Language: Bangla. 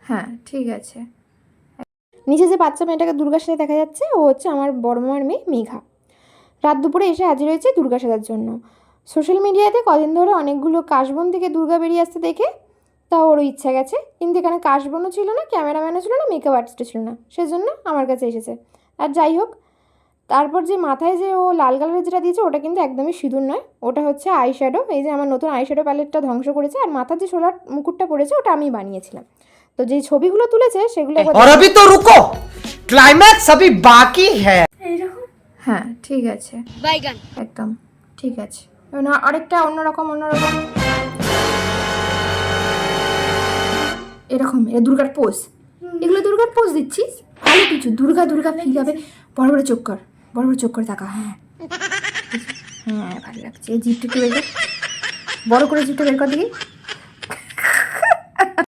হ্যাঁ ঠিক আছে। নিচে যে বাচ্চা মেয়েটাকে দুর্গা সাথে দেখা যাচ্ছে, ও হচ্ছে আমার বড় মামার মেয়ে মেঘা। রাত দুপুরে এসে হাজির হয়েছে দুর্গা সাজার জন্য। সোশ্যাল মিডিয়াতে কদিন ধরে অনেকগুলো কাশবন থেকে দুর্গা বেরিয়ে আসতে দেখে তা ওরও ইচ্ছা গেছে, কিন্তু এখানে কাশবনও ছিল না, ক্যামেরাম্যানও ছিল না, মেকআপ আর্টিস্টও ছিল না, সেজন্য আমার কাছে এসেছে। আর যাই হোক, তারপর যে মাথায় যে ও লাল কালারের যেটা দিয়েছে ওটা কিন্তু একদমই সিঁদুর নয়, ওটা হচ্ছে আইশ্যাডো। এই যে আমার নতুন আইশ্যাডো প্যালেটটা ধ্বংস করেছে। আর মাথার যে সোলার মুকুটটা পড়েছে ওটা আমি বানিয়েছিলাম। তো যে ছবিগুলো তুলেছে সেগুলো और अभी तो रुको, क्लाइमैक्स अभी बाकी है। এইরকম। হ্যাঁ ঠিক আছে, বাইগান একদম ঠিক আছে। আরেকটা অন্যরকম এরকম, এটা দুর্গার পোজ, এগুলো দুর্গার পোজ দিচ্ছিস, ভালো কিছু দুর্গা দুর্গা ফিল হবে। বড় বড় চোখ কর, বড় বড় চোখ করে তাকা। হ্যাঁ হ্যাঁ ভালো লাগছে। জিপটা একটু বের কর, বড় করে জিপটা বের কর দেখি।